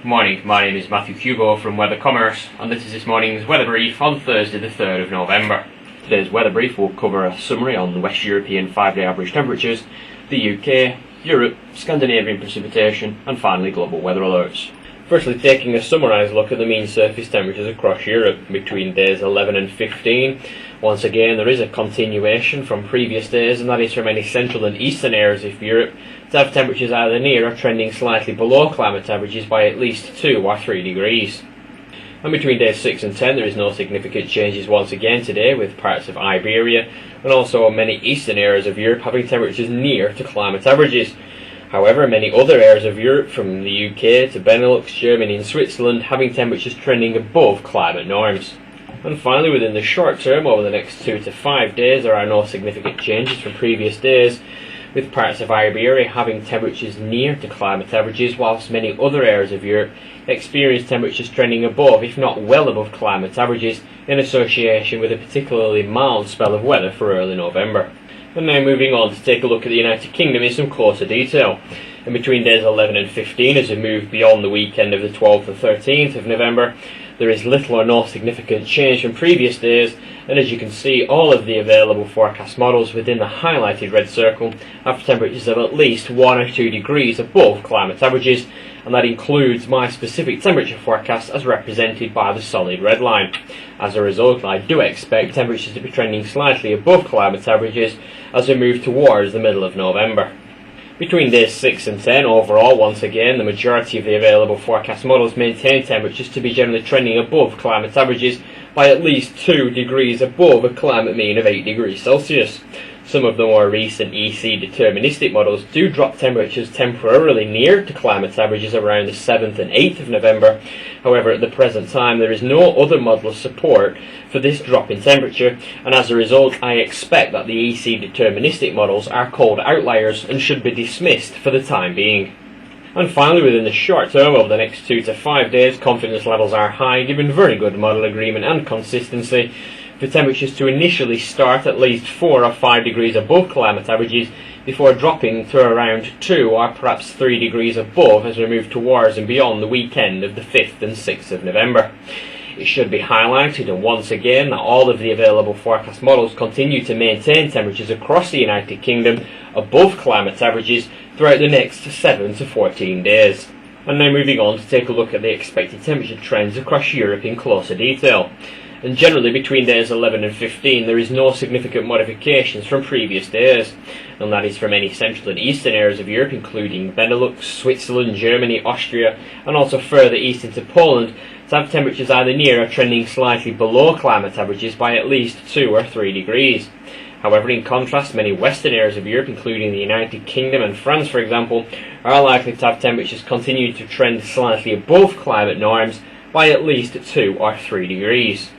Morning, my name is Matthew Hugo from Weather Commerce, and this is this morning's weather brief on Thursday the 3rd of November. Today's weather brief will cover a summary on West European 5-day average temperatures, the UK, Europe, Scandinavian precipitation, and finally global weather alerts. Firstly, taking a summarised look at the mean surface temperatures across Europe between days 11 and 15. Once again, there is a continuation from previous days, and that is for many central and eastern areas of Europe to have temperatures either near or trending slightly below climate averages by at least 2 or 3 degrees. And between days 6 and 10 there is no significant changes once again today, with parts of Iberia and also many eastern areas of Europe having temperatures near to climate averages. However, many other areas of Europe, from the UK to Benelux, Germany and Switzerland, having temperatures trending above climate norms. And finally, within the short term, over the next 2 to 5 days, there are no significant changes from previous days, with parts of Iberia having temperatures near to climate averages, whilst many other areas of Europe experience temperatures trending above, if not well above climate averages, in association with a particularly mild spell of weather for early November. And now moving on to take a look at the United Kingdom in some closer detail. And between days 11 and 15, as we move beyond the weekend of the 12th and 13th of November, there is little or no significant change from previous days, and as you can see, all of the available forecast models within the highlighted red circle have temperatures of at least 1 or 2 degrees above climate averages, and that includes my specific temperature forecast as represented by the solid red line. As a result, I do expect temperatures to be trending slightly above climate averages as we move towards the middle of November. Between days 6 and 10, overall, once again, the majority of the available forecast models maintain temperatures to be generally trending above climate averages by at least 2 degrees above a climate mean of 8 degrees Celsius. Some of the more recent EC deterministic models do drop temperatures temporarily near to climate averages around the 7th and 8th of November. However, at the present time, there is no other model support for this drop in temperature, and as a result, I expect that the EC deterministic models are cold outliers and should be dismissed for the time being. And finally, within the short term, over the next 2 to 5 days, confidence levels are high, given very good model agreement and consistency, for temperatures to initially start at least 4 or 5 degrees above climate averages before dropping to around 2 or perhaps 3 degrees above as we move towards and beyond the weekend of the 5th and 6th of November. It should be highlighted, and once again, that all of the available forecast models continue to maintain temperatures across the United Kingdom above climate averages throughout the next 7 to 14 days. And now moving on to take a look at the expected temperature trends across Europe in closer detail. And generally between days 11 and 15 there is no significant modifications from previous days, and that is for many central and eastern areas of Europe, including Benelux, Switzerland, Germany, Austria, and also further east into Poland, to have temperatures either near or trending slightly below climate averages by at least 2 or 3 degrees. However, in contrast, many western areas of Europe, including the United Kingdom and France for example, are likely to have temperatures continuing to trend slightly above climate norms by at least 2 or 3 degrees.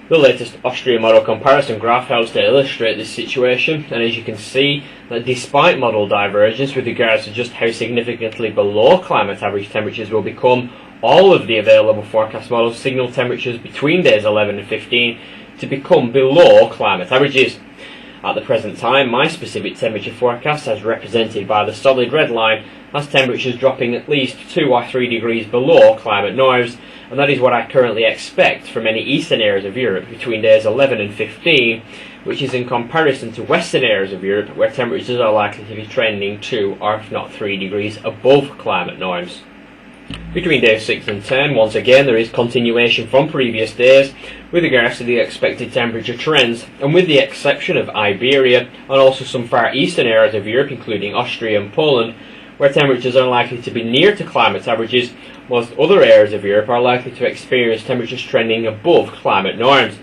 The latest Austrian model comparison graph helps to illustrate this situation, and as you can see, that despite model divergence with regards to just how significantly below climate average temperatures will become, all of the available forecast models signal temperatures between days 11 and 15 to become below climate averages. At the present time, my specific temperature forecast, as represented by the solid red line, has temperatures dropping at least 2 or 3 degrees below climate norms, and that is what I currently expect for many eastern areas of Europe between days 11 and 15, which is in comparison to western areas of Europe where temperatures are likely to be trending 2 or if not 3 degrees above climate norms. Between days 6 and 10, once again, there is continuation from previous days with regards to the expected temperature trends, and with the exception of Iberia and also some far eastern areas of Europe, including Austria and Poland, where temperatures are likely to be near to climate averages, most other areas of Europe are likely to experience temperatures trending above climate norms,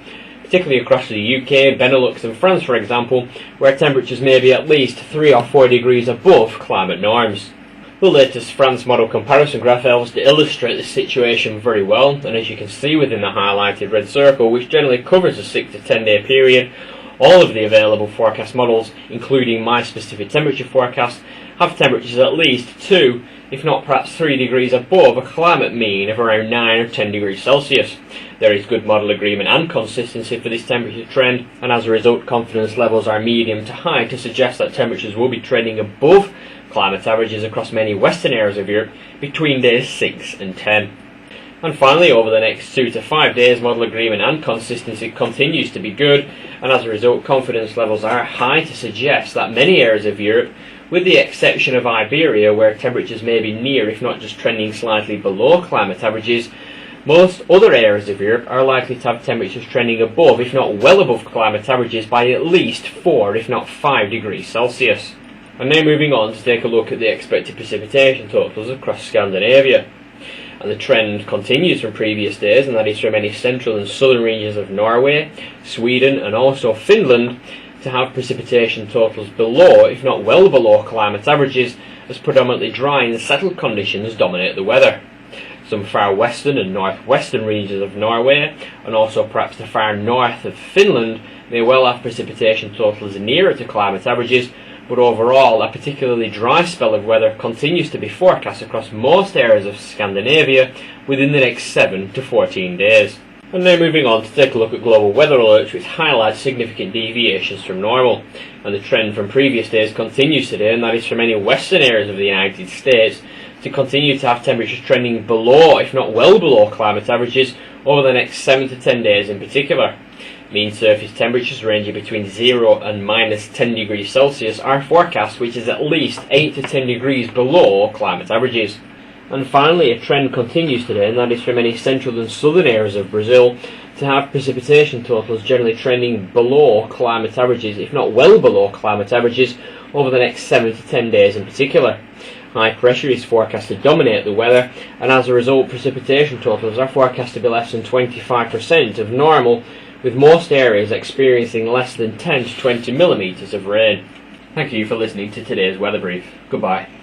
particularly across the UK, Benelux and France for example, where temperatures may be at least 3 or 4 degrees above climate norms. The latest France model comparison graph helps to illustrate the situation very well, and as you can see within the highlighted red circle, which generally covers a 6 to 10 day period, all of the available forecast models, including my specific temperature forecast, have temperatures at least 2, if not perhaps 3 degrees above a climate mean of around 9 or 10 degrees Celsius. There is good model agreement and consistency for this temperature trend, and as a result confidence levels are medium to high to suggest that temperatures will be trending above climate averages across many western areas of Europe between days 6 and 10. And finally, over the next 2 to 5 days, model agreement and consistency continues to be good, and as a result, confidence levels are high to suggest that many areas of Europe, with the exception of Iberia, where temperatures may be near, if not just trending slightly below climate averages, most other areas of Europe are likely to have temperatures trending above, if not well above climate averages by at least 4, if not 5 degrees Celsius. And now moving on to take a look at the expected precipitation totals across Scandinavia. And the trend continues from previous days, and that is from many central and southern regions of Norway, Sweden and also Finland to have precipitation totals below, if not well below, climate averages, as predominantly dry and settled conditions dominate the weather. Some far western and northwestern regions of Norway, and also perhaps the far north of Finland, may well have precipitation totals nearer to climate averages, but overall a particularly dry spell of weather continues to be forecast across most areas of Scandinavia within the next 7 to 14 days. And now moving on to take a look at global weather alerts, which highlight significant deviations from normal. And the trend from previous days continues today, and that is for many western areas of the United States to continue to have temperatures trending below, if not well below, climate averages over the next 7 to 10 days in particular. Mean surface temperatures ranging between 0 and minus 10 degrees Celsius are forecast, which is at least 8 to 10 degrees below climate averages. And finally, a trend continues today, and that is for many central and southern areas of Brazil to have precipitation totals generally trending below climate averages, if not well below climate averages, over the next 7 to 10 days in particular. High pressure is forecast to dominate the weather, and as a result, precipitation totals are forecast to be less than 25% of normal, with most areas experiencing less than 10 to 20 millimetres of rain. Thank you for listening to today's weather brief. Goodbye.